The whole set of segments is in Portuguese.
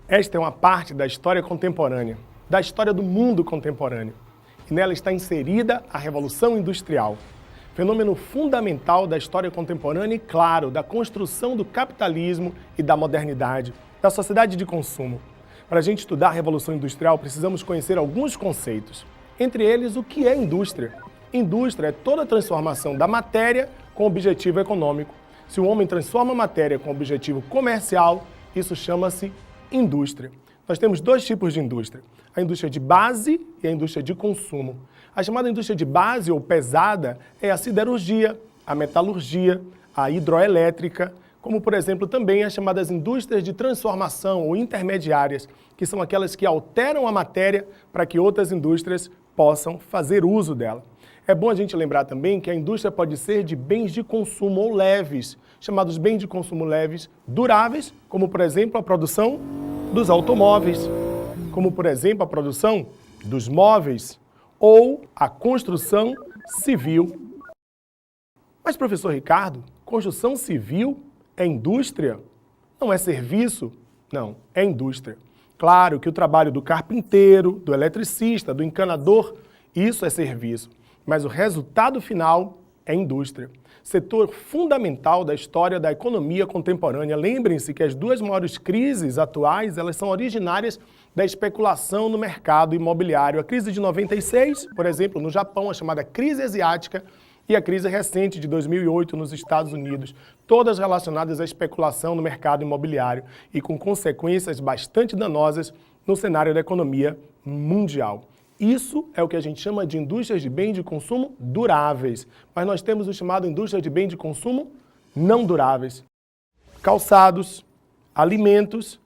Esta é uma parte da história contemporânea, da história do mundo contemporâneo. E nela está inserida a Revolução Industrial, fenômeno fundamental da história contemporânea e, claro, da construção do capitalismo e da modernidade, da sociedade de consumo. Para a gente estudar a Revolução Industrial, precisamos conhecer alguns conceitos. Entre eles, o que é indústria? Indústria é toda a transformação da matéria com objetivo econômico. Se o homem transforma a matéria com objetivo comercial, isso chama-se indústria. Nós temos dois tipos de indústria, a indústria de base e a indústria de consumo. A chamada indústria de base ou pesada é a siderurgia, a metalurgia, a hidroelétrica, como por exemplo também as chamadas indústrias de transformação ou intermediárias, que são aquelas que alteram a matéria para que outras indústrias possam fazer uso dela. É bom a gente lembrar também que a indústria pode ser de bens de consumo ou leves, chamados bens de consumo leves duráveis, como por exemplo a produção dos automóveis, como por exemplo a produção dos móveis ou a construção civil. Mas professor Ricardo, construção civil é indústria? Não é serviço? Não, é indústria. Claro que o trabalho do carpinteiro, do eletricista, do encanador, isso é serviço. Mas o resultado final é indústria. Setor fundamental da história da economia contemporânea. Lembrem-se que as duas maiores crises atuais, elas são originárias da especulação no mercado imobiliário. A crise de 96, por exemplo, no Japão, a chamada crise asiática, e a crise recente de 2008 nos Estados Unidos, todas relacionadas à especulação no mercado imobiliário e com consequências bastante danosas no cenário da economia mundial. Isso é o que a gente chama de indústrias de bens de consumo duráveis, mas nós temos o chamado indústria de bens de consumo não duráveis. Calçados, alimentos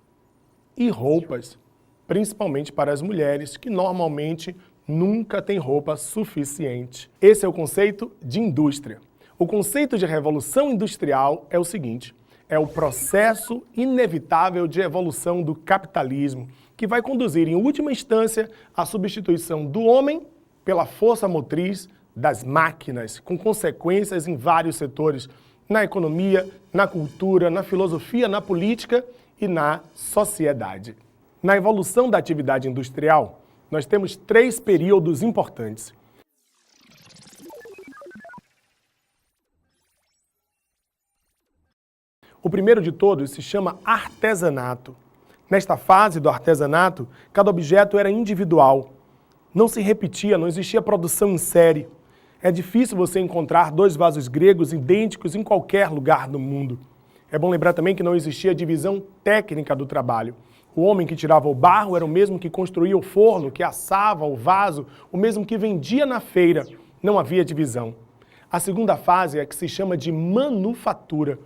e roupas, principalmente para as mulheres, que normalmente nunca têm roupa suficiente. Esse é o conceito de indústria. O conceito de revolução industrial é o seguinte: é o processo inevitável de evolução do capitalismo, que vai conduzir, em última instância, à substituição do homem pela força motriz das máquinas, com consequências em vários setores, na economia, na cultura, na filosofia, na política e na sociedade. Na evolução da atividade industrial, nós temos 3 períodos importantes. O primeiro de todos se chama artesanato. Nesta fase do artesanato, cada objeto era individual. Não se repetia, não existia produção em série. É difícil você encontrar 2 vasos gregos idênticos em qualquer lugar do mundo. É bom lembrar também que não existia divisão técnica do trabalho. O homem que tirava o barro era o mesmo que construía o forno, que assava o vaso, o mesmo que vendia na feira. Não havia divisão. A segunda fase é a que se chama de manufatura.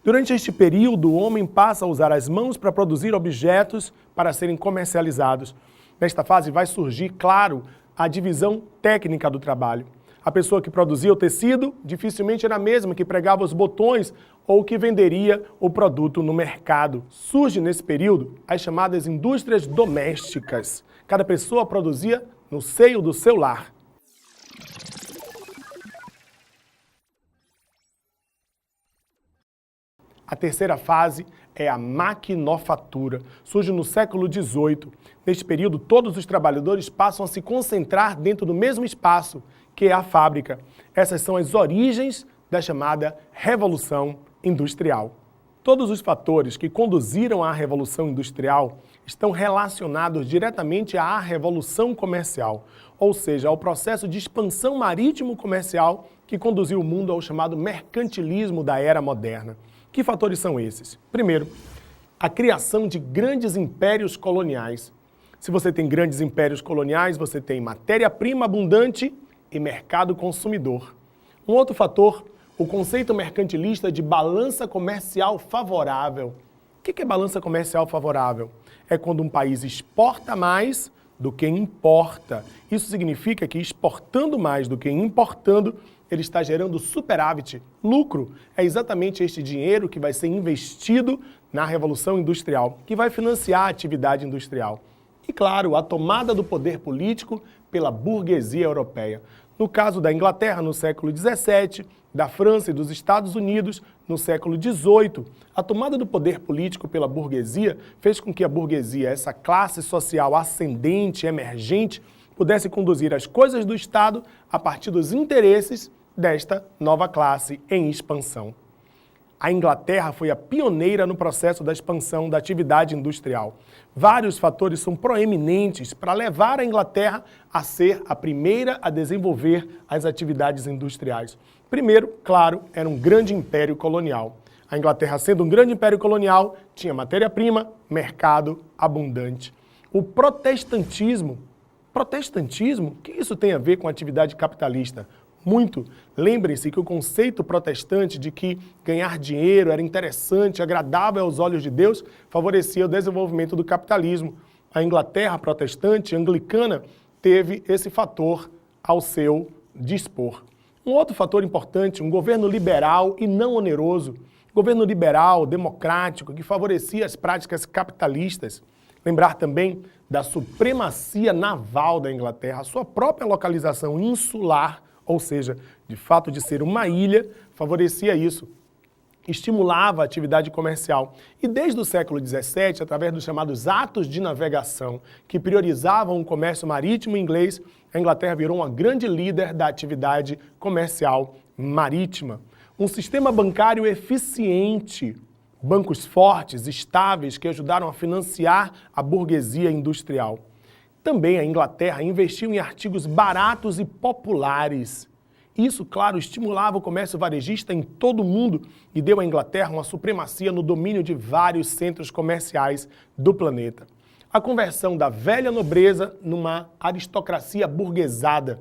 Durante este período, o homem passa a usar as mãos para produzir objetos para serem comercializados. Nesta fase vai surgir, claro, a divisão técnica do trabalho. A pessoa que produzia o tecido dificilmente era a mesma que pregava os botões ou que venderia o produto no mercado. Surge nesse período as chamadas indústrias domésticas. Cada pessoa produzia no seio do seu lar. A terceira fase é a maquinofatura. Surge no século XVIII. Neste período, todos os trabalhadores passam a se concentrar dentro do mesmo espaço, que é a fábrica. Essas são as origens da chamada Revolução Industrial. Todos os fatores que conduziram à Revolução Industrial estão relacionados diretamente à Revolução Comercial, ou seja, ao processo de expansão marítimo-comercial que conduziu o mundo ao chamado mercantilismo da era moderna. Que fatores são esses? Primeiro, a criação de grandes impérios coloniais. Se você tem grandes impérios coloniais, você tem matéria-prima abundante e mercado consumidor. Um outro fator, o conceito mercantilista de balança comercial favorável. O que é balança comercial favorável? É quando um país exporta mais do que importa. Isso significa que exportando mais do que importando, ele está gerando superávit, lucro. É exatamente este dinheiro que vai ser investido na Revolução Industrial, que vai financiar a atividade industrial. E, claro, a tomada do poder político pela burguesia europeia. No caso da Inglaterra, no século XVII, da França e dos Estados Unidos, no século XVIII, a tomada do poder político pela burguesia fez com que a burguesia, essa classe social ascendente, emergente, pudesse conduzir as coisas do Estado a partir dos interesses desta nova classe em expansão. A Inglaterra foi a pioneira no processo da expansão da atividade industrial. Vários fatores são proeminentes para levar a Inglaterra a ser a primeira a desenvolver as atividades industriais. Primeiro, claro, era um grande império colonial. A Inglaterra, sendo um grande império colonial, tinha matéria-prima, mercado abundante. O protestantismo, o que isso tem a ver com a atividade capitalista? Muito. Lembrem-se que o conceito protestante de que ganhar dinheiro era interessante, agradável aos olhos de Deus, favorecia o desenvolvimento do capitalismo. A Inglaterra protestante, anglicana, teve esse fator ao seu dispor. Um outro fator importante, um governo liberal e não oneroso. Governo liberal, democrático, que favorecia as práticas capitalistas. Lembrar também da supremacia naval da Inglaterra, a sua própria localização insular, ou seja, de fato de ser uma ilha, favorecia isso, estimulava a atividade comercial. E desde o século XVII, através dos chamados atos de navegação, que priorizavam o comércio marítimo inglês, a Inglaterra virou uma grande líder da atividade comercial marítima. Um sistema bancário eficiente, bancos fortes, estáveis, que ajudaram a financiar a burguesia industrial. Também a Inglaterra investiu em artigos baratos e populares. Isso, claro, estimulava o comércio varejista em todo o mundo e deu à Inglaterra uma supremacia no domínio de vários centros comerciais do planeta. A conversão da velha nobreza numa aristocracia burguesada.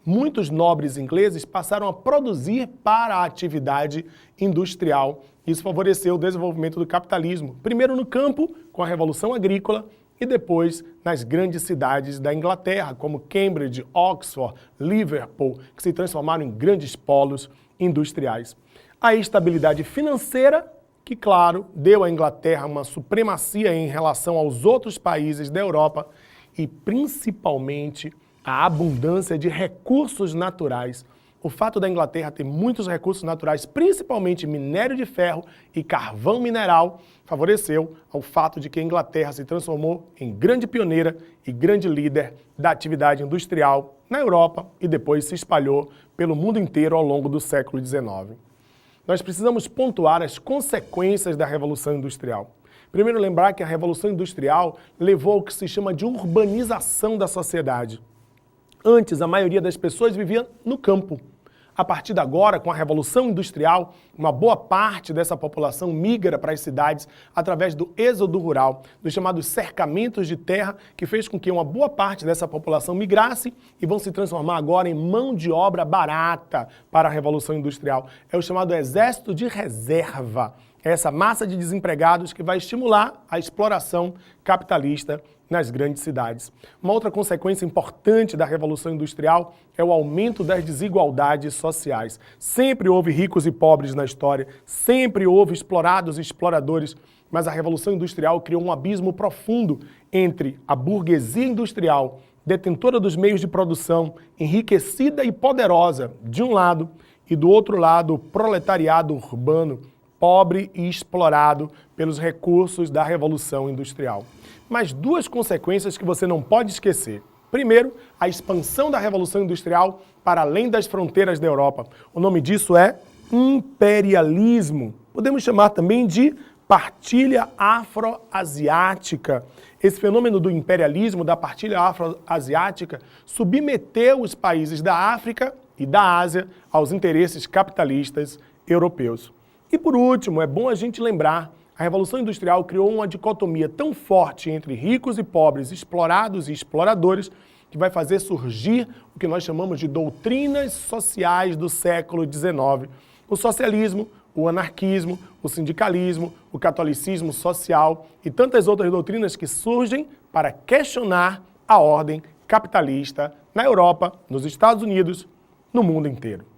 Muitos nobres ingleses passaram a produzir para a atividade industrial. Isso favoreceu o desenvolvimento do capitalismo, primeiro no campo, com a Revolução Agrícola, e depois nas grandes cidades da Inglaterra, como Cambridge, Oxford, Liverpool, que se transformaram em grandes polos industriais. A estabilidade financeira, que, claro, deu à Inglaterra uma supremacia em relação aos outros países da Europa e, principalmente, a abundância de recursos naturais. O fato da Inglaterra ter muitos recursos naturais, principalmente minério de ferro e carvão mineral, favoreceu ao fato de que a Inglaterra se transformou em grande pioneira e grande líder da atividade industrial na Europa e depois se espalhou pelo mundo inteiro ao longo do século XIX. Nós precisamos pontuar as consequências da Revolução Industrial. Primeiro, lembrar que a Revolução Industrial levou ao que se chama de urbanização da sociedade. Antes, a maioria das pessoas vivia no campo. A partir de agora, com a Revolução Industrial, uma boa parte dessa população migra para as cidades através do êxodo rural, dos chamados cercamentos de terra, que fez com que uma boa parte dessa população migrasse e vão se transformar agora em mão de obra barata para a Revolução Industrial. É o chamado exército de reserva. É essa massa de desempregados que vai estimular a exploração capitalista nas grandes cidades. Uma outra consequência importante da Revolução Industrial é o aumento das desigualdades sociais. Sempre houve ricos e pobres na história, sempre houve explorados e exploradores, mas a Revolução Industrial criou um abismo profundo entre a burguesia industrial, detentora dos meios de produção, enriquecida e poderosa, de um lado, e do outro lado, o proletariado urbano, pobre e explorado pelos recursos da Revolução Industrial. Mas duas consequências que você não pode esquecer. Primeiro, a expansão da Revolução Industrial para além das fronteiras da Europa. O nome disso é imperialismo. Podemos chamar também de partilha afroasiática. Esse fenômeno do imperialismo, da partilha afroasiática, submeteu os países da África e da Ásia aos interesses capitalistas europeus. E por último, é bom a gente lembrar, a Revolução Industrial criou uma dicotomia tão forte entre ricos e pobres, explorados e exploradores, que vai fazer surgir o que nós chamamos de doutrinas sociais do século XIX. O socialismo, o anarquismo, o sindicalismo, o catolicismo social e tantas outras doutrinas que surgem para questionar a ordem capitalista na Europa, nos Estados Unidos, no mundo inteiro.